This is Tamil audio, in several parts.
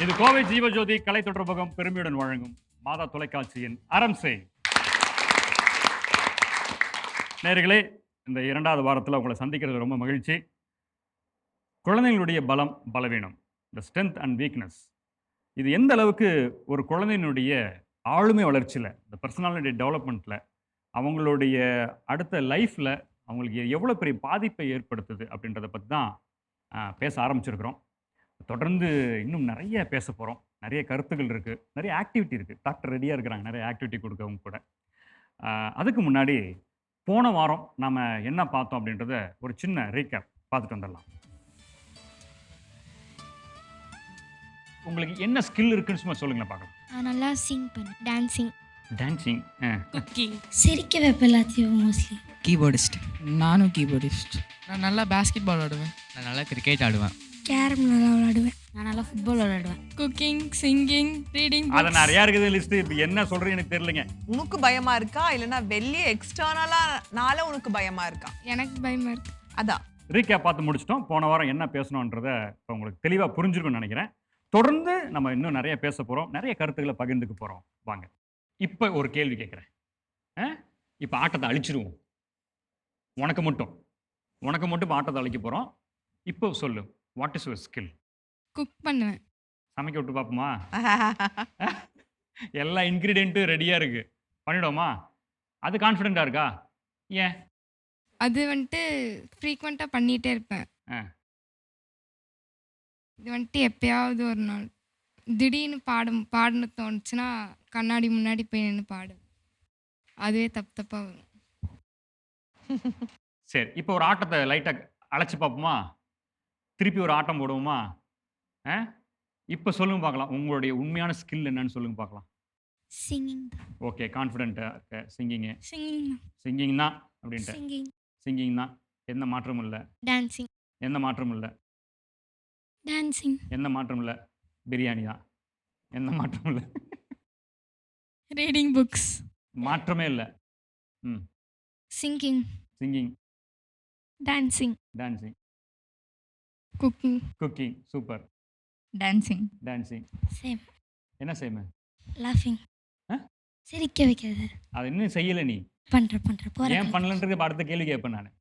இது கோவை ஜீவஜோதி கலை தொடர்பகம் பெருமையுடன் வழங்கும் மாதா தொலைக்காட்சியின் அறம் செய். நேயர்களே, இந்த 2வது வாரத்தில் உங்களை சந்திக்கிறது ரொம்ப மகிழ்ச்சி. குழந்தைகளுடைய பலம், பலவீனம், த ஸ்ட்ரென்த் அண்ட் வீக்னஸ், இது எந்த அளவுக்கு ஒரு குழந்தையினுடைய ஆளுமை வளர்ச்சியில், இந்த பர்சனாலிட்டி டெவலப்மெண்ட்டில், அவங்களுடைய அடுத்த லைஃப்பில் அவங்களுக்கு எவ்வளோ பெரிய பாதிப்பை ஏற்படுத்துது அப்படின்றத பற்றி தான் பேச ஆரம்பிச்சிருக்கிறோம். தொடர்ந்து இன்னும் நிறைய பேச போகிறோம். நிறைய கருத்துக்கள் இருக்குது, நிறைய ஆக்டிவிட்டி இருக்குது. டாக்டர் ரெடியாக இருக்கிறாங்க நிறைய ஆக்டிவிட்டி கொடுக்கவும் கூட. அதுக்கு முன்னாடி போன வாரம் நாம் என்ன பார்த்தோம் அப்படின்றத ஒரு சின்ன ரீகேப் பார்த்துட்டு வந்துடலாம். உங்களுக்கு என்ன ஸ்கில் இருக்குன்னு சும்மா சொல்லுங்களேன் பார்க்கலாம். நான் நல்லா சிங் பண்ணேன், டான்சிங். டான்சிங், குக்கிங், சிரிக்க வைப்பேன் எல்லாத்தையும். Mostly keyboardist. நானும் கீபோர்டிஸ்ட். நான் நல்லா பாஸ்கெட் பால் ஆடுவேன். நான் நல்லா கிரிக்கெட் ஆடுவேன். கேரம் நல்லா விளையாடுவேன். நான் நல்லா ஃபுட்பால் விளையாடுவேன். Cooking, singing, reading. அது நிறையா இருக்குது லிஸ்ட். இப்போ என்ன சொல்கிறீங்க எனக்கு தெரியலங்க. உனக்கு பயமா இருக்கா இல்லைன்னா வெளியே எக்ஸ்டர்னலானால உனக்கு பயமா இருக்கா? எனக்கு பயமா இருக்கு. அதான் ரீகேப் பார்த்து முடிச்சிட்டோம். போன வாரம் என்ன பேசணுன்றத இப்போ உங்களுக்கு தெளிவாக புரிஞ்சிருக்கும்னு நினைக்கிறேன். தொடர்ந்து நம்ம இன்னும் நிறைய பேச போகிறோம், நிறைய கருத்துக்களை பகிர்ந்துக்க போகிறோம். வாங்க, இப்போ ஒரு கேள்வி கேட்குறேன். இப்போ ஆட்டத்தை அழிச்சிடுவோம். உனக்கு மட்டும் இப்போ ஆட்டத்தை அழிக்க போகிறோம். இப்போ சொல்லு, what is your skill? Cook பண்ணுவேன். சமைக்க விட்டு பார்ப்போமா? எல்லா இன்க்ரீடியண்ட்டும் ரெடியாக இருக்குது, பண்ணிவிடுவோமா? அது கான்ஃபிடென்ட்டாக இருக்கா? ஏன்? அது வந்துட்டு ஃப்ரீக்வெண்ட்டாக பண்ணிகிட்டே இருப்பேன். இது வந்துட்டு எப்பயாவது ஒரு நாள் திடீர்னு பாடணும்னு தோணுச்சுன்னா கண்ணாடி முன்னாடி போய் நின்று பாடு. அதுவே தப்பாக வரும். சரி, இப்போ ஒரு ஆட்டத்தை லைட்டாக அழைச்சி பார்ப்போமா? திருப்பி ஒரு ஆட்டம் போடுவோமா? இப்போ சொல்லுங்க பார்க்கலாம், உங்களுடைய உண்மையான ஸ்கில் என்னன்னு சொல்லுங்க பார்க்கலாம். சிங்கிங். ஓகே, கான்ஃபிடென்ட்டாக இருக்க. சிங்கிங் தான் அப்படின்ட்டு. சிங்கிங் தான், எந்த மாற்றமும் இல்லை. டான்சிங். எந்த மாற்றமும் இல்லை. டான்சிங். எந்த மாற்றமும் இல்லை. பிரியாணி தான், எந்த மாற்றமும் இல்லை. Reading books. மாற்றமே இல்லை. Singing. Dancing. Cooking. Super. Dancing. Same. என்ன சேம்? லாஃபிங். சிரிக்க வைக்கிறது. அது இன்னும் செய்யலை நீ. பண்றேன் போறேன். ஏன் பண்ணலன்றது அடுத்த கேள்வி கேட்பேன் நான்.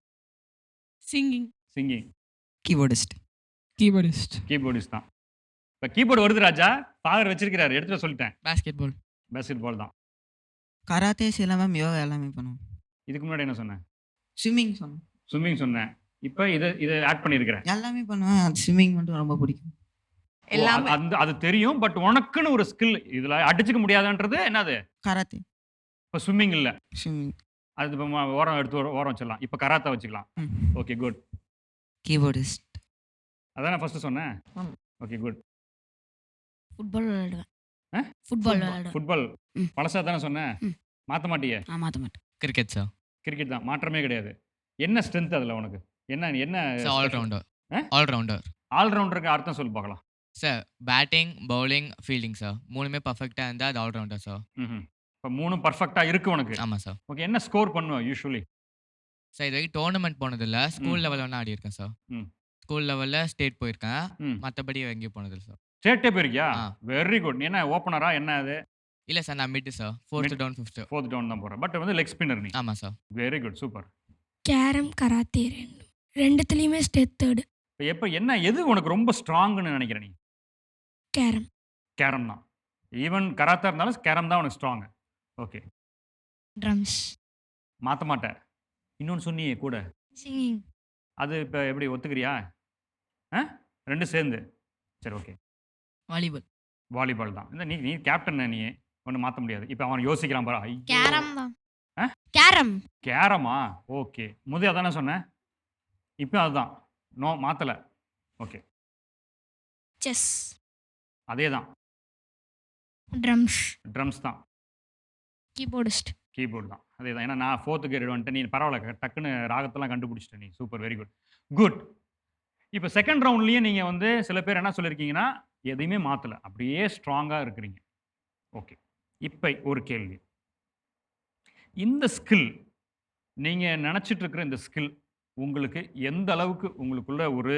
சிங்கிங். கீபோர்டிஸ்ட் தான். இப்போ கீபோர்டு வருது ராஜா, ஃபாதர் வச்சிருக்கிறாரு, எடுத்துட்டு சொல்லிட்டேன். பாஸ்கெட் பால் தான். கராத்தே, சிலம்பம், யோகா எல்லாமே பண்ணுவோம். இதுக்கு முன்னாடி என்ன சொன்னேன்? ஸ்விம்மிங் சொன்னேன். இப்போ இதை ஆட் பண்ணியிருக்கிறேன். எல்லாமே பண்ணுவேன். அது ஸ்விம்மிங் மட்டும் ரொம்ப பிடிக்கும். எல்லாமே அது தெரியும், பட் உனக்குன்னு ஒரு ஸ்கில் இதில் அடிச்சுக்க முடியாதுன்றது என்னது? கராத்தே. இப்போ ஸ்விம்மிங் இல்லை, ஸ்விம்மிங் அது இப்போ ஓரம் எடுத்து ஓரம் வச்சிடலாம். இப்போ கராத்தே வச்சுக்கலாம். Okay, good. கீபோர்டிஸ்ட். அதான் நான் ஃபர்ஸ்ட் சொன்னேன். Okay, good. ஃபுட்பால் விளையாடுவேன். ஃபுட்பால் பழசா தானே சொன்னேன். மாற்ற மாட்டியே? மாற்ற மாட்டேன். Cricket sir. கிரிக்கெட் தான், மாற்றமே கிடையாது. என்ன ஸ்ட்ரென்த் அதில் உனக்கு? என்ன ஆல்ரவுண்டருக்கு அர்த்தம் சொல்லி பார்க்கலாம். Sir batting, bowling, fielding sir, மூணுமே பர்ஃபெக்டாக இருந்தால் அது ஆல்ரவுண்டர் சார். இப்போ 3 பர்ஃபெக்டாக இருக்கு உனக்கு. ஆமாம் சார். ஓகே, என்ன ஸ்கோர் பண்ணுவேன் யூஸ்வலி? சார் இது வரைக்கும் டோர்னமெண்ட் போனதில்லை, ஸ்கூல் லெவலில் வேணா ஆடி இருக்கேன் சார். ஸ்கூல் லெவலில் ஸ்டேட் போயிருக்கேன், மற்றபடி எங்கேயும் போனதில்லை சார். ஸ்டேட்டே போயிருக்கியா? Very good. நீ என்ன ஓப்பனரா என்ன அது? இல்லை சார், நான் mid sir. 4th down 5th down தான் போகிறேன். பட் வந்து லெக் ஸ்பின்னர் நீ. ஆமாம் sir. Very good, super. Carrom, karate ரெண்டுத்துலேயுமே ஸ்டேட் 3rd. இப்போ என்ன எது உனக்கு ரொம்ப ஸ்ட்ராங்னு நினைக்கிற நீ? கேரம் தான். ஈவன் கராத்தா இருந்தாலும் கேரம் தான் உனக்கு ஸ்ட்ராங். ஓகே. ட்ரம்ஸ். மாற்ற மாட்டேன். இன்னொன்று சொன்னியே கூட, சிங்கிங். அது இப்போ எப்படி ஒத்துக்கிறியா? 2 சேர்ந்து. சரி, ஓகே. வாலிபால் தான். இந்த நீ கேப்டன், நீ ஒன்றும் மாற்ற முடியாது. இப்போ அவன் யோசிக்கிறான் பாரு. கேரம் தான். கேரமா? ஓகே, முதல் அதானே சொன்னேன். இப்போ அதுதான். நோ, மாற்றலை. ஓகே. செஸ். அதே தான். ட்ரம்ஸ் தான். கீபோர்டு தான், அதே தான். ஏன்னா நான் 4th கிரேட் வந்துட்டு, நீ பரவாயில்ல, டக்குன்னு ராகத்தெல்லாம் கண்டுபிடிச்சிட்ட நீ. Super, very good. இப்போ செகண்ட் ரவுண்ட்லேயே நீங்கள் வந்து சில பேர் என்ன சொல்லியிருக்கீங்கன்னா, எதையுமே மாற்றலை, அப்படியே ஸ்ட்ராங்காக இருக்கிறீங்க. ஓகே, இப்போ ஒரு கேள்வி. இந்த ஸ்கில், நீங்கள் நினச்சிட்டு இருக்கிற இந்த ஸ்கில் உங்களுக்கு எந்த அளவுக்கு உங்களுக்குள்ள ஒரு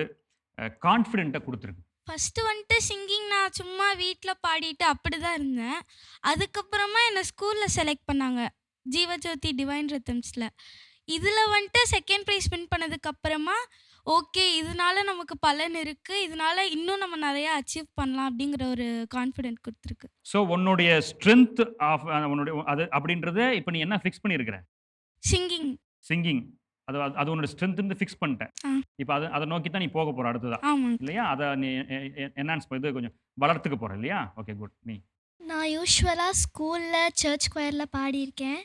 கான்ஃபிடென்ட்டை கொடுத்துருக்கு? ஃபஸ்ட்டு வந்துட்டு சிங்கிங் நான் சும்மா வீட்டில் பாடிட்டு அப்படி தான் இருந்தேன். அதுக்கப்புறமா என்னை ஸ்கூலில் செலக்ட் பண்ணாங்க ஜீவஜோதி டிவைன் ரிதம்ஸில். இதில் வந்துட்டு செகண்ட் ப்ரைஸ் வின் பண்ணதுக்கப்புறமா ஓகே இதனால நமக்கு பலன் இருக்குது, இதனால இன்னும் நம்ம நிறையா அச்சீவ் பண்ணலாம் அப்படிங்கிற ஒரு கான்ஃபிடென்ட் கொடுத்துருக்கு. ஸோ உன்னுடைய ஸ்ட்ரென்த் ஆஃப் உன்னுடைய அது அப்படின்றத இப்போ நீ என்ன ஃபிக்ஸ் பண்ணியிருக்கிற? சிங்கிங். சிங்கிங். அது அது உன்னோட ஸ்ட்ரென்த்னு ஃபிக்ஸ் பண்ணிட்டேன். ஆ. இப்போ அதை நோக்கி தான் நீ போக போகிற அடுத்ததா ஆமாங்க. இல்லையா? அதை நீ என்ஹான்ஸ் இது கொஞ்சம் வளர்த்துக்க போகிற இல்லையா? Okay good. நீ நான் யூஸ்வலாக ஸ்கூலில் சர்ச் கொயரில் பாடியிருக்கேன்.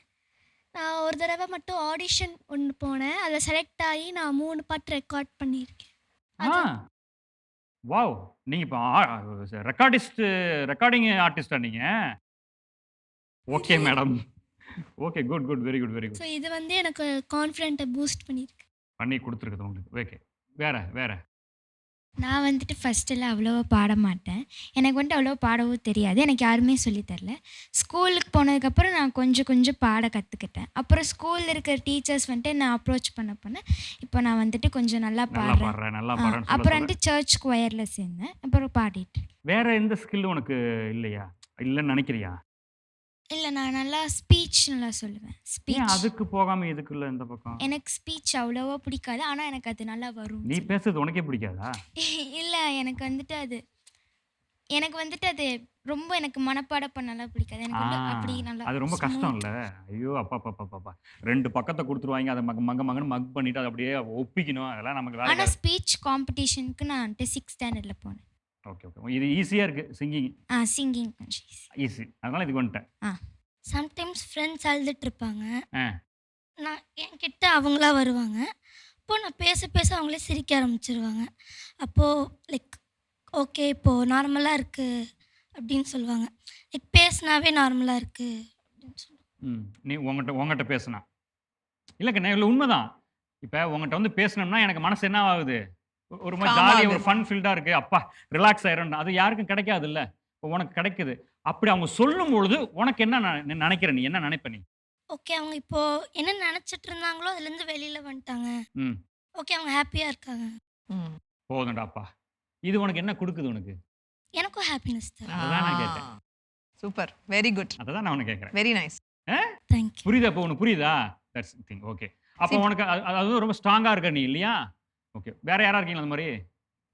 நான் ஒரு தடவை மட்டும் ஆடிஷன் ஒன்று போனேன். அதில் செலக்ட் ஆகி நான் 3 பாட்டு ரெக்கார்ட் பண்ணியிருக்கேன். வாவ்! நீங்க இப்போ ரெக்கார்டிங் ஆர்டிஸ்டா நீங்க? Okay madam. Okay good good very good very good. So இது வந்து எனக்கு கான்ஃபிடென்ட்டை பூஸ்ட் பண்ணியிருக்கு. பண்ணி கொடுத்துருக்குது உங்களுக்கு. ஓகே வேற நான் வந்துட்டு ஃபஸ்ட்டில் அவ்வளோவா பாட மாட்டேன். எனக்கு வந்துட்டு அவ்வளோவா பாடவும் தெரியாது. எனக்கு யாருமே சொல்லித் தரல. ஸ்கூலுக்கு போனதுக்கப்புறம் நான் கொஞ்சம் பாட கற்றுக்கிட்டேன். அப்புறம் ஸ்கூலில் இருக்கிற டீச்சர்ஸ் வந்துட்டு நான் அப்ரோச் பண்ண இப்போ நான் வந்துட்டு கொஞ்சம் நல்லா பாடுறேன். நல்லா அப்புறம் வந்துட்டு சர்ச் கொயரில் சேர்ந்தேன். அப்புறம் பாடிட்டு. வேற எந்த ஸ்கில் உனக்கு இல்லையா? இல்லைன்னு நினைக்கிறியா? இல்லை நான் நல்லா ஸ்பீச் நல்லா சொல்லுவேன். ஏன் ஸ்பீச் அதுக்கு போகாம இதுக்குள்ள இந்த பக்கம்? எனக்கு ஸ்பீச் அவ்வளோவா பிடிக்காது. ஆனால் எனக்கு அது நல்லா வரும். நீ பேசுறது உனக்கே பிடிக்காதா? இல்லை எனக்கு வந்துட்டு அது ரொம்ப எனக்கு மனப்பாடம் பண்ணலாம் பிடிக்காது. எனக்கு வந்து அப்படி நல்லா அது ரொம்ப கஷ்டம் இல்ல? ஐயோ அப்பா 2 பக்கத்தை கொடுத்துருவாங்க. அதை மங்கன்னு மக் பண்ணிட்டு அதை அப்படியே ஒப்பிக்கணும். அதெல்லாம் நமக்கு வேலை. ஆனால் ஸ்பீச் காம்படிஷனுக்கு நான் வந்துட்டு 6th ஸ்டாண்டர்டில் போனேன். ஓகே இது ஈஸியா இருக்கு சிங்கிங். சிங்கிங் கொஞ்சம் ஈஸி. அதனால இதுக்கு வந்துட்டேன். சம்டைம்ஸ் ஃப்ரெண்ட்ஸ் அழுதுட்டு இருப்பாங்க. ஆ. நான் என்கிட்ட அவங்களா வருவாங்க. அப்போது நான் பேச அவங்களே சிரிக்க ஆரம்பிச்சிருவாங்க. அப்போது லைக் ஓகே இப்போது நார்மலாக இருக்குது அப்படின்னு சொல்லுவாங்க. லைக் பேசினாவே நார்மலாக இருக்குது அப்படின்னு சொல்லுவாங்க. நீ உங்ககிட்ட பேசுனா இல்லைங்க இல்லை உண்மைதான். இப்போ உங்ககிட்ட வந்து பேசணும்னா எனக்கு மனசு என்ன ஆகுது? ஒரு மாதிரி ஜாலியாக ஒரு ஃபன் ஃபீல்டாக இருக்குது. அப்பா ரிலாக்ஸ் ஆயிரும். அது யாருக்கும் கிடைக்காது இல்லை? இப்போ உனக்கு கிடைக்குது. அப்படி அவங்க சொல்லும் பொழுது உனக்கு என்ன நினைக்கிற? நீ என்ன நினைப்ப நீ? ஓகே அவங்க இப்போது என்ன நினச்சிட்டு இருந்தாங்களோ அதுலேருந்து வெளியில் வந்துட்டாங்க. ஓகே அவங்க ஹாப்பியாக இருக்காங்க. போதும்டாப்பா. இது உனக்கு என்ன கொடுக்குது? உனக்கு எனக்கும் ஹாப்பினஸ் தான். அதான் நான் கேட்டேன். Super very good. அதான் நான் உனக்கு கேட்குறேன். Very nice. தேங்க்யூ. புரியுதா? இப்போ உனக்கு புரியுதா? That's thing. ஓகே அப்போ உனக்கு அது ரொம்ப ஸ்ட்ராங்காக இருக்க நீ இல்லையா? ஓகே வேற யாரா இருக்கீங்களா அந்த மாதிரி?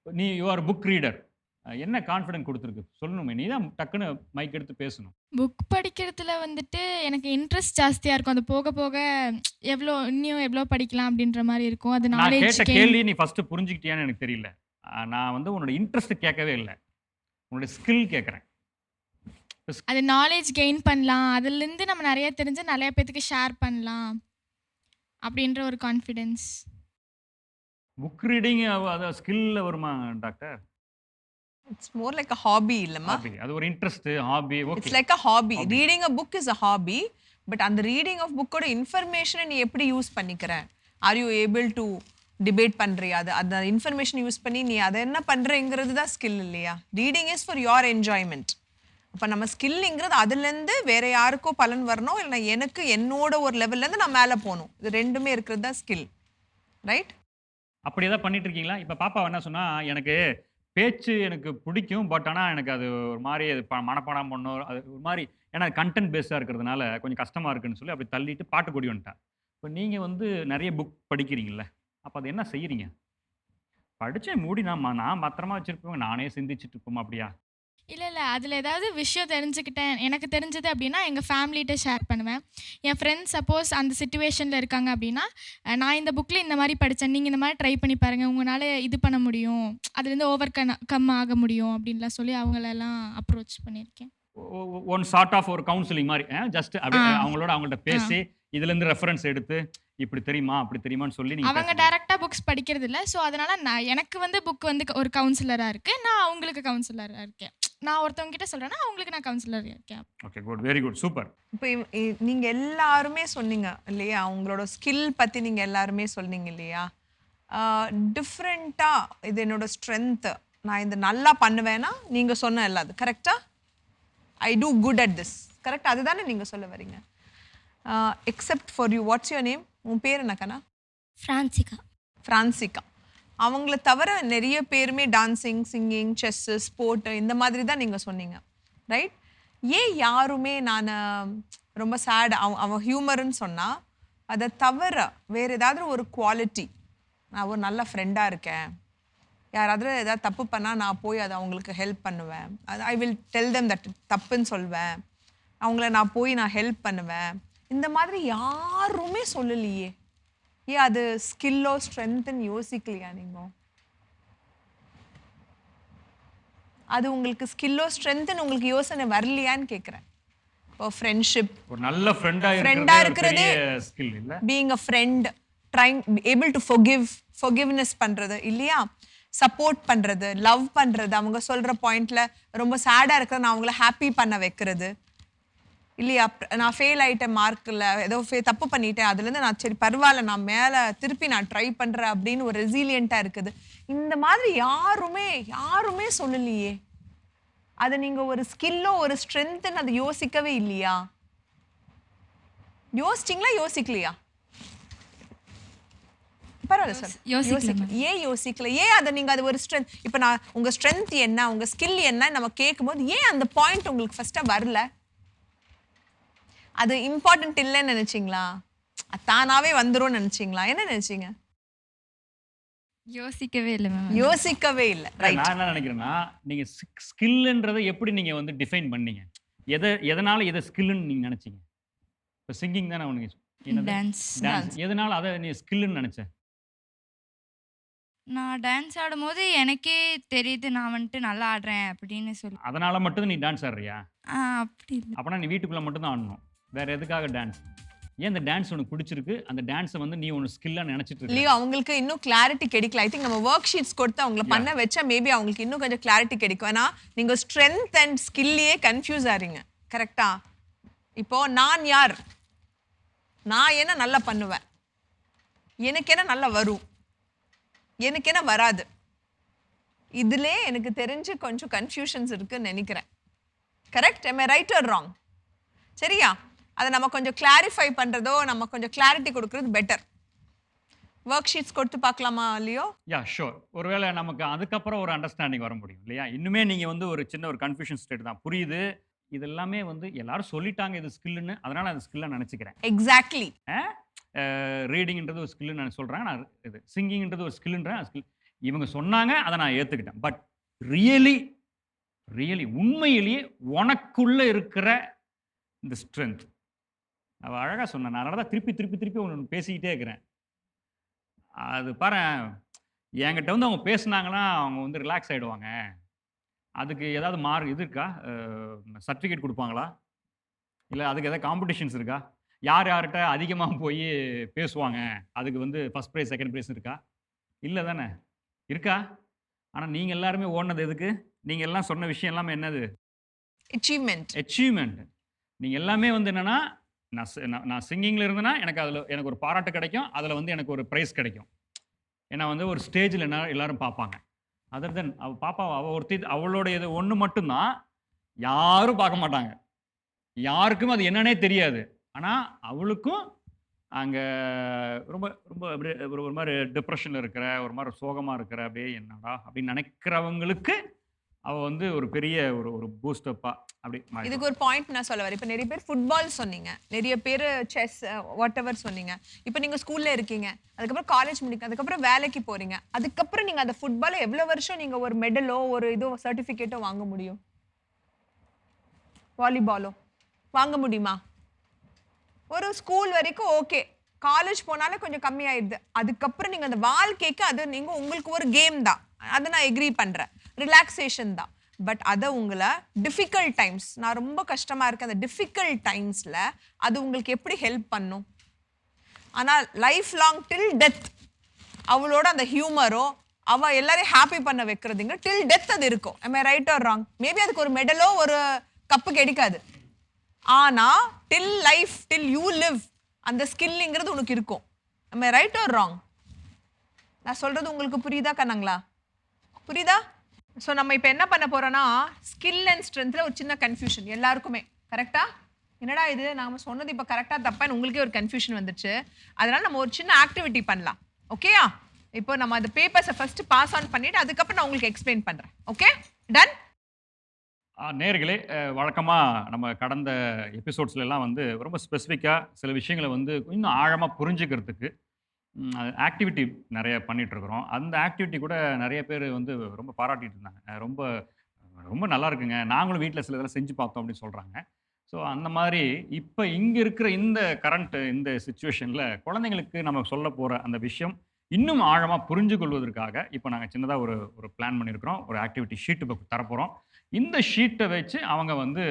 நீ யூ ஆர் புக் ரீடர். என்ன கான்ஃபிடென்ட் கொடுத்துருக்கு சொல்லணுமே? நீ தான் டக்குன்னு மைக் எடுத்து பேசணும். புக் படிக்கிறதுல வந்துட்டு எனக்கு இன்ட்ரெஸ்ட் ஜாஸ்தியாக இருக்கும். அது போக போக இன்னும் எவ்வளோ படிக்கலாம் அப்படின்ற மாதிரி இருக்கும். அது நான் நாலேஜ் கேட்ட கேள்வி நீ ஃபர்ஸ்ட் புரிஞ்சுக்கிட்டியான்னு எனக்கு தெரியல. நான் வந்து உன்னோட இன்ட்ரெஸ்ட் கேட்கவே இல்லை, உன்னோட ஸ்கில் கேட்குறேன். அது நாலேஜ் கெயின் பண்ணலாம். அதுலேருந்து நம்ம நிறைய தெரிஞ்சு நிறைய பேத்துக்கு ஷேர் பண்ணலாம் அப்படின்ற ஒரு கான்ஃபிடென்ஸ். புக் ரீடிங் அது ஸ்கில்ல வருமா doctor? It's more like a hobby இல்லம்மா. அது ஒரு interest hobby. Okay It's like a hobby. Reading a book is a hobby. But அந்த ரீடிங் ஆஃப் புக்கோட இன்ஃபர்மேஷனை நீ எப்படி யூஸ் பண்ணிக்கிற? Are you able to debate பண்ணுறியா? அந்த இன்ஃபர்மேஷன் யூஸ் பண்ணி நீ அதை என்ன பண்ணுறங்கிறது தான் ஸ்கில் இல்லையா? Reading is for your enjoyment. அப்போ நம்ம ஸ்கில்ங்கிறது அதுலேருந்து வேற யாருக்கோ பலன் வரணும், இல்லைனா எனக்கு என்னோட ஒரு லெவல்லேருந்து நான் மேலே போகணும். இது ரெண்டுமே இருக்கிறது தான் ஸ்கில், ரைட்? அப்படி ஏதாவது பண்ணிட்டு இருக்கீங்களா? இப்போ பாப்பா என்ன சொன்னா, எனக்கு பேச்சு எனக்கு பிடிக்கும், பட் ஆனால் எனக்கு அது ஒரு மாதிரி அது மனப்பாடம் பண்ணணும், அது ஒரு மாதிரி ஏன்னா கண்டென்ட் பேஸ்டாக இருக்கிறதுனால கொஞ்சம் கஷ்டமாக இருக்குன்னு சொல்லி அப்படி தள்ளிட்டு பாட்டு கொடி வந்துட்டேன். இப்போ நீங்கள் வந்து நிறைய புக் படிக்கிறீங்கள, அப்போ அது என்ன செய்கிறீங்க? படித்தேன் மூடி நான் பத்திரமா வச்சுருப்பேன், நானே சிந்திச்சுட்டு இருப்போமா? அப்படியா? இல்லை அதில் ஏதாவது விஷயம் தெரிஞ்சுக்கிட்டேன், எனக்கு தெரிஞ்சது அப்படின்னா எங்கள் ஃபேமிலிகிட்ட ஷேர் பண்ணுவேன். என் ஃப்ரெண்ட்ஸ் சப்போஸ் அந்த சிச்சுவேஷனில் இருக்காங்க அப்படின்னா, நான் இந்த புக்கில் இந்த மாதிரி படித்தேன், நீங்கள் இந்த மாதிரி ட்ரை பண்ணி பாருங்கள், உங்களால் இது பண்ண முடியும், அதுலேருந்து கம் ஆக முடியும் அப்படின்லாம் சொல்லி அவங்களெல்லாம் அப்ரோச் பண்ணியிருக்கேன். ஒன் சார்ட் ஆஃப் ஒரு கவுன்சிலிங் மாதிரி ஜஸ்ட் அப்படி அவங்கள்ட்ட பேசி இதுலேருந்து ரெஃபரன்ஸ் எடுத்து இப்படி தெரியுமா அப்படி தெரியுமான்னு சொல்லி அவங்க டைரெக்டாக புக்ஸ் படிக்கிறது இல்லை. ஸோ அதனால் எனக்கு வந்து புக் வந்து ஒரு கவுன்சிலராக இருக்குது, நான் அவங்களுக்கு கவுன்சிலராக இருக்கேன். நான் ஒருத்தவங்க கிட்ட சொல்றேன்னா அவங்களுக்கு நான் கவுன்சிலர் இருக்கேன். Okay good very good super. இப்போ நீங்க எல்லாருமே சொன்னீங்க இல்லையா, உங்களோட ஸ்கில் பத்தி நீங்க எல்லாருமே சொன்னீங்க இல்லையா? டிஃப்ரெண்டா இது என்னோட ஸ்ட்ரென்த், நான் இது நல்லா பண்ணுவேன்னா நீங்க சொன்ன எல்லாது கரெக்டா? I do good at this, correct? அதுதானே நீங்க சொல்ல வரீங்க. Except for you, what's your name? உன் பேர் என்ன கண்ணா? ஃப்ரான்சிகா. ஃப்ரான்சிகா. அவங்கள தவிர நிறைய பேருமே டான்சிங், சிங்கிங், செஸ்ஸு, ஸ்போர்ட்டு இந்த மாதிரி தான் நீங்கள் சொன்னீங்க, ரைட்? ஏன் யாருமே நான் ரொம்ப சேட் அவன் ஹியூமர்னு சொன்னால் அதை தவிர வேறு ஏதாவது ஒரு குவாலிட்டி, நான் ஒரு நல்ல ஃப்ரெண்டாக இருக்கேன், யாராவது ஏதாவது தப்பு பண்ணால் நான் போய் அதை அவங்களுக்கு ஹெல்ப் பண்ணுவேன், அது I will tell them that தப்புன்னு சொல்வேன், அவங்கள நான் போய் நான் ஹெல்ப் பண்ணுவேன், இந்த மாதிரி யாருமே சொல்லலையே. ஏன் அது ஸ்கில்லோ ஸ்ட்ரென்த்துன்னு யோசிக்கலையா நீங்கள்? அது உங்களுக்கு ஸ்கில்லோ ஸ்ட்ரென்த்துன்னு உங்களுக்கு யோசனை வரலையான்னு கேட்குறேன். இப்போ ஃப்ரெண்ட்ஷிப், ஒரு நல்ல ஃப்ரெண்டாக இருக்கிறதே ஸ்கில் இல்ல, being a friend, trying able to forgiveness பண்ணுறது இல்லையா, சப்போர்ட் பண்ணுறது, லவ் பண்ணுறது, அவங்க சொல்கிற பாயிண்டில் ரொம்ப சேடாக இருக்கிற நான் அவங்கள ஹாப்பி பண்ண வைக்கிறது இல்லையா, நான் ஃபெயில் ஆகிட்டேன் மார்க்கில், ஏதோ தப்பு பண்ணிட்டேன், அதுலேருந்து நான் சரி பரவாயில்ல நான் மேலே திருப்பி நான் ட்ரை பண்ணுறேன் அப்படின்னு ஒரு ரெசிலியண்ட்டாக இருக்குது. இந்த மாதிரி யாருமே சொல்லலையே. அதை நீங்கள் ஒரு ஸ்கில்லோ ஒரு ஸ்ட்ரென்த்துன்னு அதை யோசிக்கவே இல்லையா? யோசிச்சிங்களா யோசிக்கலையா? பரவாயில்ல சார், யோசிக்கல. ஏன் யோசிக்கல? ஏன் அதை நீங்கள் அது ஒரு ஸ்ட்ரென்த், இப்போ நான் உங்கள் ஸ்ட்ரென்த் என்ன, உங்கள் ஸ்கில் என்ன நம்ம கேட்கும்போது ஏன் அந்த பாயிண்ட் உங்களுக்கு ஃபஸ்ட்டாக வரல? அது இம்பார்ட்டன்ட் இல்லைன்னு நினைச்சிங்களா? தானாவே வந்துரும்னு நினைச்சிங்களா? என்ன நினைச்சீங்க? யோசிக்கவே இல்லை மேம். யோசிக்கவே இல்லை. ரைட். நான் என்ன நினைக்கிறேன்னா, நீங்க ஸ்கில்ன்றதை எப்படி நீங்க வந்து டிஃபைன் பண்ணீங்க? எதனால எதை ஸ்கில்னு நீங்க நினைச்சீங்க? இப்போ சிங்கிங் தானே உனக்கு டான்ஸ், எதனால அதை நீ ஸ்கில்னு நினைச்ச? நான் டான்ஸ் ஆடும்போது எனக்கே தெரியுது நான் வந்துட்டு நல்லா ஆடுறேன் அப்படின்னு சொல்லி. அதனால மட்டும் நீ டான்ஸ் ஆடுறியா? அப்படி இல்லை. அப்பனா நீ வீட்டுக்குள்ள மட்டும் தான் ஆடணும், வேற எதுக்காக டான்ஸ்? ஏன் அந்த டான்ஸ் உனக்கு பிடிச்சிருக்கு, அந்த டான்ஸை வந்து நீ ஒன்று ஸ்கில்லாக நினச்சிட்டு இருக்க? இல்லையோ அவங்களுக்கு இன்னும் கிளாரிட்டி கிடைக்கல. ஐ திங்க் நம்ம ஒர்க் ஷீட்ஸ் கொடுத்து அவங்கள பண்ண வச்சா மேபி அவங்களுக்கு இன்னும் கொஞ்சம் கிளாரிட்டி கிடைக்கும். ஏன்னா நீங்கள் ஸ்ட்ரென்த் அண்ட் ஸ்கில்லையே கன்ஃபியூஸ் ஆகிறீங்க. கரெக்டா? இப்போ நான் யார், நான் என்ன நல்லா பண்ணுவேன், எனக்கு என்ன நல்லா வரும், எனக்கு என்ன வராது, இதுலே எனக்கு தெரிஞ்சு கொஞ்சம் கன்ஃபியூஷன்ஸ் இருக்குன்னு நினைக்கிறேன். Correct? am I right or wrong? சரியா? அதை நம்ம கொஞ்சம் கிளாரிஃபை பண்ணுறதோ நம்ம கொஞ்சம் கிளாரிட்டி கொடுக்குறது பெட்டர். ஒர்க் ஷீட்ஸ் கொடுத்து பார்க்கலாமா இல்லையோ? யா ஷோர். ஒருவேளை நமக்கு அதுக்கப்புறம் ஒரு அண்டர்ஸ்டாண்டிங் வர முடியும் இல்லையா? இன்னுமே நீங்கள் வந்து ஒரு சின்ன ஒரு கன்ஃபியூஷன் ஸ்டேட் தான். புரியுது, இது எல்லாமே வந்து எல்லாரும் சொல்லிட்டாங்க இது ஸ்கில்லுன்னு, அதனால் அது ஸ்கில்லாக நினச்சிக்கிறேன். எக்ஸாக்ட்லி. ரீடிங்ன்றது ஒரு ஸ்கில்லுன்னு நான் சொல்கிறேன், நான் இது சிங்கிங்ன்றது ஒரு ஸ்கில்லுன்றேன். இவங்க சொன்னாங்க, அதை நான் ஏற்றுக்கிட்டேன். பட் ரியலி உண்மையிலேயே உனக்குள்ளே இருக்கிற இந்த ஸ்ட்ரென்த், அவள் அழகாக சொன்னேன். அதனால தான் திருப்பி ஒன்று பேசிக்கிட்டே இருக்கிறேன். அது பாரு, என்கிட்ட வந்து அவங்க பேசுனாங்கன்னா அவங்க வந்து ரிலாக்ஸ் ஆகிடுவாங்க. அதுக்கு ஏதாவது இது இருக்கா, சர்டிஃபிகேட் கொடுப்பாங்களா, இல்லை அதுக்கு ஏதாவது காம்படிஷன்ஸ் இருக்கா, யார்கிட்ட அதிகமாக போய் பேசுவாங்க, அதுக்கு வந்து ஃபஸ்ட் ப்ரைஸ் செகண்ட் ப்ரைஸ் இருக்கா? இல்லை தானே? இருக்கா? ஆனால் நீங்கள் எல்லாருமே ஓடினது எதுக்கு? நீங்கள் எல்லாம் சொன்ன விஷயம் எல்லாமே என்னது? அச்சீவ்மெண்ட். நீங்கள் எல்லாமே வந்து என்னென்னா, நான் சிங்கிங்கில் இருந்தேன்னா எனக்கு ஒரு பாராட்டு கிடைக்கும், அதில் வந்து எனக்கு ஒரு ப்ரைஸ் கிடைக்கும். ஏன்னா வந்து ஒரு ஸ்டேஜில் எல்லாரும் பார்ப்பாங்க. அதர் தென் அவள் ஒருத்தி அவளோட இது ஒன்று மட்டும்தான், யாரும் பார்க்க மாட்டாங்க, யாருக்கும் அது என்னன்னே தெரியாது. ஆனால் அவளுக்கும் அங்கே ரொம்ப ரொம்ப அப்படியே ஒரு மாதிரி டிப்ரெஷனில் இருக்கிற, ஒரு மாதிரி சோகமாக இருக்கிற, அப்படியே என்னடா அப்படின்னு நினைக்கிறவங்களுக்கு அவள் வந்து ஒரு பெரிய ஒரு பூஸ்டப்பா அப்படி. இதுக்கு ஒரு பாயிண்ட் நான் சொல்ல வரேன். இப்போ நிறைய பேர் ஃபுட்பால் சொன்னீங்க, நிறைய பேர் செஸ் வாட் எவர் சொன்னீங்க. இப்போ நீங்கள் ஸ்கூலில் இருக்கீங்க, அதுக்கப்புறம் காலேஜ் முடிக்க, அதுக்கப்புறம் வேலைக்கு போகிறீங்க, அதுக்கப்புறம் நீங்கள் அந்த ஃபுட்பாலை எவ்வளோ வருஷம் நீங்கள் ஒரு மெடலோ ஒரு இதோ சர்டிஃபிகேட்டோ வாங்க முடியும்? வாலிபாலோ வாங்க முடியுமா? ஒரு ஸ்கூல் வரைக்கும் ஓகே, காலேஜ் போனாலே கொஞ்சம் கம்மியாயிடுது. அதுக்கப்புறம் நீங்கள் அந்த வாழ்க்கைக்கு அது நீங்கள் உங்களுக்கு ஒரு கேம் தான், அதை நான் எக்ரி பண்ணுறேன், ரிலாக்ஸேஷன் தான். பட் அதை உங்களை டிஃபிகல்ட் டைம்ஸ், நான் ரொம்ப கஷ்டமாக இருக்கேன், அந்த டிஃபிகல்ட் டைம்ஸில் அது உங்களுக்கு எப்படி ஹெல்ப் பண்ணும்? ஆனால் லைஃப் லாங் டில் டெத் அவளோட அந்த ஹியூமரோ அவள் எல்லாரையும் ஹாப்பி பண்ண வைக்கிறதுங்க டில் டெத் அது இருக்கும். am I right or wrong? Maybe அதுக்கு ஒரு மெடலோ ஒரு கப்பு கிடைக்காது, ஆனால் டில் லைஃப் டில் யூ லிவ் அந்த ஸ்கில்லுங்கிறது உனக்கு இருக்கும். am I right or wrong? நான் சொல்கிறது உங்களுக்கு புரியுதா கண்ணங்களா? புரியுதா? ஸோ நம்ம இப்போ என்ன பண்ண போகிறோன்னா, ஸ்கில் அண்ட் ஸ்ட்ரென்த்தில் ஒரு சின்ன கன்ஃபியூஷன் எல்லாருக்குமே. கரெக்டாக? என்னடா இது நாம் சொன்னது இப்போ கரெக்டாக தப்பான்னு உங்களுக்கே ஒரு கன்ஃபியூஷன் வந்துச்சு. அதனால் நம்ம ஒரு சின்ன ஆக்டிவிட்டி பண்ணலாம். ஓகேயா? இப்போ நம்ம அந்த பேப்பர்ஸை ஃபர்ஸ்ட் பாஸ் ஆன் பண்ணிட்டு அதுக்கப்புறம் நான் உங்களுக்கு எக்ஸ்பிளைன் பண்றேன். Okay, done? நேயர்களே, வழக்கமாக நம்ம கடந்த எபிசோட்ஸ்லாம் வந்து ரொம்ப ஸ்பெசிஃபிக்காக சில விஷயங்களை வந்து இன்னும் ஆழமாக புரிஞ்சுக்கிறதுக்கு ஆக்டிவிட்டி நிறைய பண்ணிகிட்ருக்குறோம். அந்த ஆக்டிவிட்டி கூட நிறைய பேர் வந்து ரொம்ப பாராட்டிட்டு இருந்தாங்க. ரொம்ப ரொம்ப நல்லா இருக்குங்க, நாங்களும் வீட்டில் சில இதெல்லாம் செஞ்சு பார்த்தோம் அப்படின்னு சொல்கிறாங்க. ஸோ அந்த மாதிரி இப்போ இங்கே இருக்கிற இந்த கரண்ட் இந்த சுச்சுவேஷனில் குழந்தைங்களுக்கு நம்ம சொல்ல போகிற அந்த விஷயம் இன்னும் ஆழமாக புரிஞ்சு கொள்வதற்காக இப்போ நாங்கள் சின்னதாக ஒரு பிளான் பண்ணியிருக்கிறோம். ஒரு ஆக்டிவிட்டி ஷீட் இப்போ தரப்போகிறோம். இந்த ஷீட்டை வச்சு அவங்க வந்து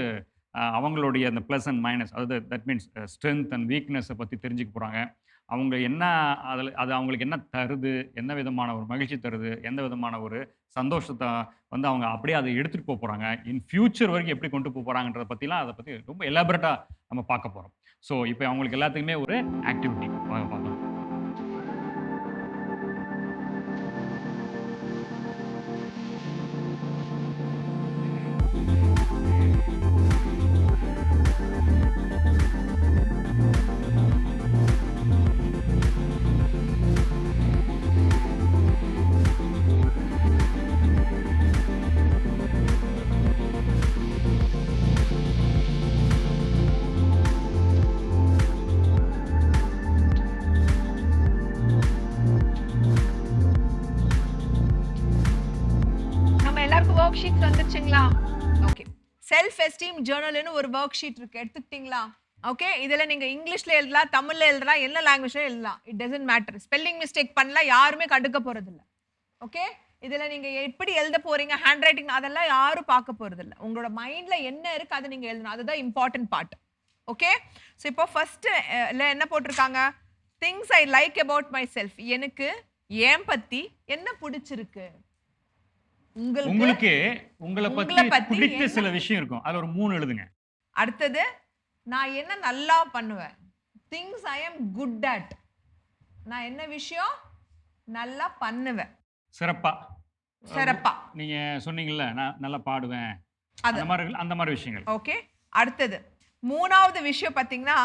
அவங்களுடைய அந்த ப்ளஸ் அண்ட் மைனஸ், அதாவது தட் மீன்ஸ் ஸ்ட்ரென்த் அண்ட் வீக்னஸை பற்றி தெரிஞ்சுக்க போகிறாங்க. அவங்க என்ன அது அவங்களுக்கு என்ன தருது, என்ன விதமான ஒரு மகிழ்ச்சி தருது, எந்த விதமான ஒரு சந்தோஷத்தை வந்து அவங்க அப்படியே அதை எடுத்துகிட்டு போகிறாங்க, இன் ஃபியூச்சர் வரைக்கும் எப்படி கொண்டு போகிறாங்கன்றதை பற்றிலாம் அதை பற்றி ரொம்ப எலாபரேட்டாக நம்ம பார்க்க போகிறோம். ஸோ இப்போ அவங்களுக்கு எல்லாத்துக்குமே ஒரு ஆக்டிவிட்டி பார்க்கலாம். ஒர்க் ஷீட் வந்துச்சுங்களா? ஓகே, செல்ஃப் எஸ்டீம் ஜேர்னல்னு ஒரு ஒர்க் ஷீட் இருக்கு, எடுத்துக்கிட்டீங்களா? ஓகே, இதில் நீங்கள் இங்கிலீஷில் எழுதலாம், தமிழில் எழுதலாம், என்ன லாங்குவேஜில் எழுதலாம், it doesn't matter. Spelling mistake பண்ணலாம், யாருமே கண்டுக்க போகிறதில்ல. ஓகே, இதில் நீங்கள் எப்படி எழுத போகிறீங்க, ஹேண்ட் ரைட்டிங், அதெல்லாம் யாரும் பார்க்க போகிறதில்ல. உங்களோட மைண்டில் என்ன இருக்குது அதை நீங்கள் எழுதணும், அதுதான் இம்பார்ட்டன்ட் பார்ட். ஓகே, ஸோ இப்போ ஃபஸ்ட்டு என்ன போட்டிருக்காங்க, things I like about my self. எனக்கு ஏன் பற்றி என்ன பிடிச்சிருக்கு, உங்களுக்கு உங்களை பத்தி பிடித்த சில விஷயம் இருக்கும், அதுல ஒரு 3 எழுதுங்க. அடுத்தது, நான் என்ன நல்லா பண்ணுவேன், things I am good at. நான் என்ன விஷயம் நல்லா பண்ணுவேன், சிறப்பா. நீங்க சொன்னீங்கல்ல, நான் நல்லா பாடுவேன், அந்த மாதிரி விஷயங்கள். ஓகே, அடுத்தது 3வது விஷயம் பார்த்தீங்கன்னா,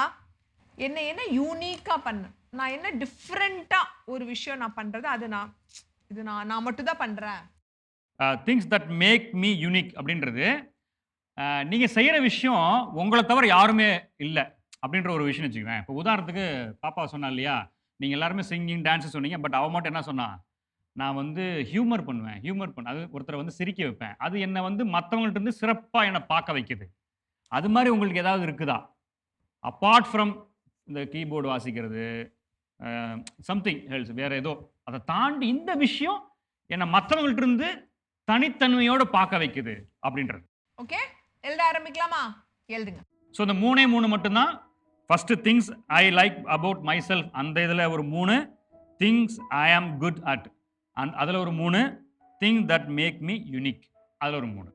என்ன யூனிக்கா பண்ண, நான் என்ன டிஃப்ரெண்டா ஒரு விஷயம் நான் பண்றது, அது நான் மட்டும் தான் பண்றேன். Things that make me unique அப்படின்றது நீங்கள் செய்கிற விஷயம் உங்களை தவிர யாருமே இல்லை அப்படின்ற ஒரு விஷயம் வச்சுக்குவேன். இப்போ உதாரணத்துக்கு பாப்பா சொன்னா இல்லையா, நீங்கள் எல்லாருமே சிங்கிங் டான்ஸு சொன்னீங்க, பட் அவ மட்டும் என்ன சொன்னா, நான் வந்து ஹியூமர் பண்ணுவேன், அது ஒருத்தரை வந்து சிரிக்க வைப்பேன், அது என்னை வந்து மற்றவங்கள்ட்ட இருந்து சிறப்பாக என்னை பார்க்க வைக்குது. அது மாதிரி உங்களுக்கு ஏதாவது இருக்குதா, அப்பார்ட் ஃப்ரம் இந்த கீபோர்டு வாசிக்கிறது, சம்திங் ஹெல்ஸ், வேறு ஏதோ, அதை தாண்டி இந்த விஷயம் என்னை மற்றவங்கள்ட்ட இருந்து தனித்தன்மையோடு பார்க்க வைக்குது அப்படின்றது. ஓகே, எழுத ஆரம்பிக்கலாமா? எழுதுங்க. ஸோ இந்த 3 மட்டும்தான். First things I like about my self, அந்த இதில் ஒரு 3. திங்ஸ் ஐ ஆம் குட் அட், அதில் ஒரு 3. Thing that make me unique, அதில் ஒரு 3.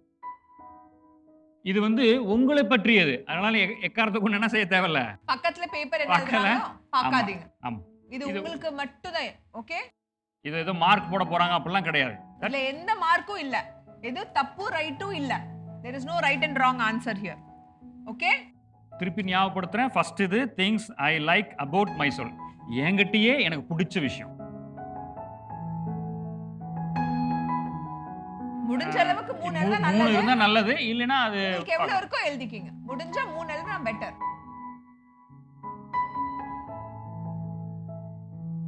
இது வந்து உங்களை பற்றியது, அதனால எக்காரத்துக்கு என்ன செய்ய தேவையில்ல, பக்கத்துல பேப்பர் பார்க்காதீங்க. ஆமா, இது உங்களுக்கு மட்டும் தான். ஓகே, இது ஏதோ மார்க் போட போறாங்க அப்படிலாம் கிடையாது. இதுல எந்த மார்க்கும் இல்ல, எது தப்பு ரைட்டும் இல்ல. there is no right and wrong answer here. Okay, திருப்பி ஞாபகப்படுத்துறேன். ஃபர்ஸ்ட் இது things I like about my self, என்கிட்டயே எனக்கு பிடிச்ச விஷயம். முடிஞ்ச அளவுக்கு 3 எழுதுனா நல்லது, இல்லனா அது உங்களுக்கு எவ்வளவு இருக்கோ எழுதிக்கீங்க. முடிஞ்சா 3 எழுதுனா பெட்டர்.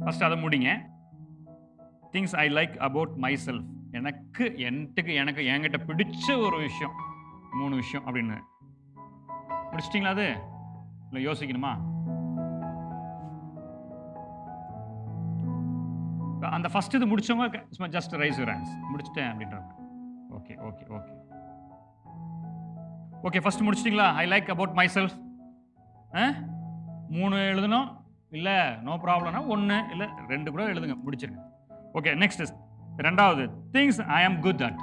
ஃபர்ஸ்ட் அதை முடிங்க. Things I like about my self, எனக்கு என்கிட்ட பிடிச்ச ஒரு விஷயம், 3 விஷயம் அப்படின்னு முடிச்சிட்டிங்களா? அது இல்லை யோசிக்கணுமா? அந்த ஃபர்ஸ்ட் இது முடிச்சவங்க ஜஸ்ட் ரைஸ் யுவர் ஹேண்ட்ஸ். முடிச்சிட்டேன் அப்படின்றாங்க. Okay okay okay okay, first முடிச்சிட்டிங்களா? I like about myself 3 எழுதணும், இல்லை நோ ப்ராப்ளம்னா 1 இல்லை 2 கூட எழுதுங்க, முடிச்சிருங்க. ஓகே, நெக்ஸ்ட் 2வது திங்ஸ் ஐ ஆம் குட் அட்.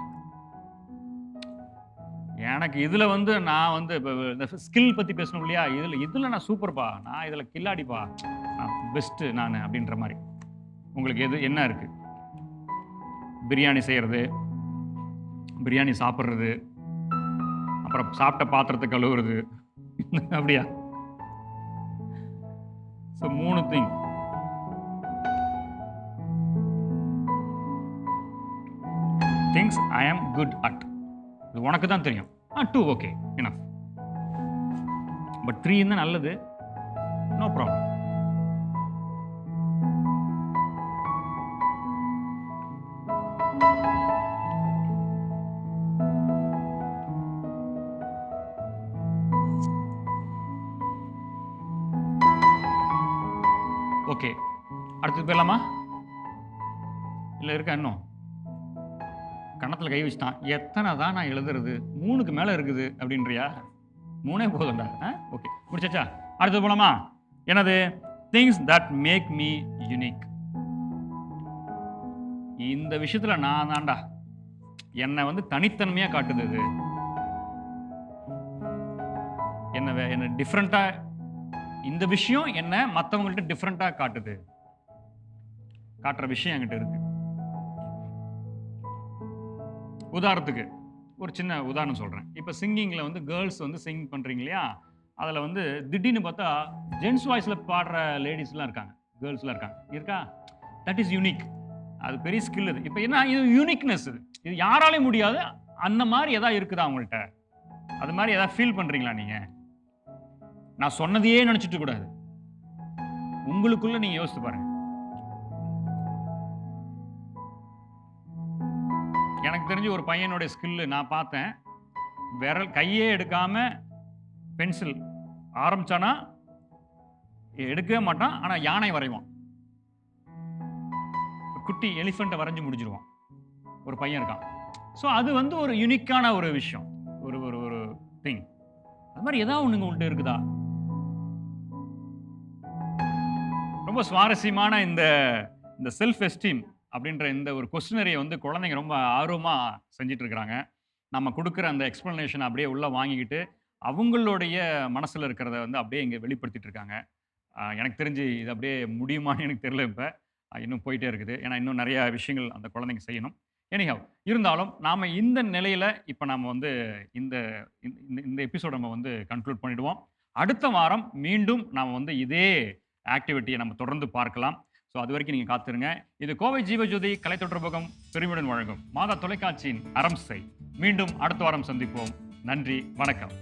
எனக்கு இதில் வந்து நான் வந்து இந்த ஸ்கில் பற்றி பேசணும் இல்லையா, இதில் நான் சூப்பர்ப்பா, நான் இதில் கில்லாடிப்பா, நான் பெஸ்ட்டு நான் அப்படின்ற மாதிரி உங்களுக்கு என்ன இருக்குது? பிரியாணி செய்கிறது, பிரியாணி சாப்பிட்றது, அப்புறம் சாப்பிட்ட பாத்திரத்தை கழுவுறது, அப்படியா? So 3 thing. திங்ஸ் ஐ ஆம் குட் அட். இது உனக்கு தான் தெரியும். 2 ஓகே இனஃப். பட் 3 தான் நல்லது. No problem. ஓகே, அடுத்தது போயிடலாமா? இல்லை இருக்கா இன்னும்? கணத்தில் கை வச்சுட்டான். எத்தனை தான் நான் எழுதுறது? 3க்கு மேலே இருக்குது அப்படின்றியா? 3 போதும்டா. ஓகே, முடிச்சாச்சா? அடுத்தது போலாமா? என்னது? Things that make me unique. இந்த விஷயத்தில் நான் தான்டா, என்னை வந்து தனித்தன்மையாக காட்டுது. இது என்ன டிஃப்ரெண்ட்டாக, இந்த விஷயம் என்ன மற்றவங்கள்ட்ட டிஃப்ரெண்ட்டாக காட்டுது. காட்டுற விஷயம் என்கிட்ட இருக்கு. உதாரணத்துக்கு ஒரு சின்ன உதாரணம் சொல்கிறேன். இப்போ சிங்கிங்கில் வந்து கேர்ள்ஸ் வந்து சிங் பண்ணுறீங்க இல்லையா, அதில் வந்து திடீர்னு பார்த்தா ஜென்ஸ் வாய்ஸில் பாடுற லேடிஸ்லாம் இருக்காங்க, கேர்ள்ஸ்லாம் இருக்கா. That is unique. அது பெரிய ஸ்கில். இது இப்போ என்ன, இது யூனிக்னஸ். இது யாராலையும் முடியாது. அந்த மாதிரி எதாவது இருக்குதா அவங்கள்ட்ட? அது மாதிரி எதாவது ஃபீல் பண்ணுறீங்களா நீங்கள்? நான் சொன்னதையே நினச்சிட்டு கூடாது. உங்களுக்குள்ள நீங்கள் யோசித்து பாருங்க. எனக்கு தெரிஞ்சு ஒரு பையனுடைய ஸ்கில்லு நான் பார்த்தேன். கையே எடுக்காம பென்சில் ஆரம்பிச்சானா எடுக்கவே மாட்டான். ஆனால் யானை வரைவான், குட்டி எலிஃபெண்ட்டை வரைஞ்சி முடிச்சிருவான். ஒரு பையன் இருக்கான். ஸோ அது வந்து ஒரு யூனிக்கான ஒரு விஷயம், ஒரு ஒரு ஒரு திங். அது மாதிரி ஏதாவது ஒன்று உங்கள்கிட்ட இருக்குதா? ரொம்ப சுவாரஸ்யமான இந்த செல்ஃப் எஸ்டீம் அப்படின்ற இந்த ஒரு கொஸ்டினரியை வந்து குழந்தைங்க ரொம்ப ஆர்வமாக செஞ்சிட்டு இருக்கிறாங்க. நம்ம கொடுக்குற அந்த எக்ஸ்ப்ளனேஷன் அப்படியே உள்ளே வாங்கிக்கிட்டு அவங்களுடைய மனசில் இருக்கிறத வந்து அப்படியே இங்கே வெளிப்படுத்திட்டு இருக்காங்க. எனக்கு தெரிஞ்சு இது அப்படியே முடியுமான்னு எனக்கு தெரியல. இப்போ இன்னும் போயிட்டே இருக்குது. ஏன்னா இன்னும் நிறைய விஷயங்கள் அந்த குழந்தைங்க செய்யணும். எனிஹவ், இருந்தாலும் நாம் இந்த நிலையில் இப்போ நம்ம வந்து இந்த எபிசோட் நம்ம வந்து கன்க்ளூட் பண்ணிவிடுவோம். அடுத்த வாரம் மீண்டும் நாம் வந்து இதே ஆக்டிவிட்டியை நம்ம தொடர்ந்து பார்க்கலாம். ஸோ அது வரைக்கும் நீங்கள் காத்துருங்க. இது கோவை ஜீவஜோதி கலை தொடர்பகம் பெருமையுடன் வழங்கும் மாதா தொலைக்காட்சியின் அரம்சை. மீண்டும் அடுத்த வாரம் சந்திப்போம். நன்றி, வணக்கம்.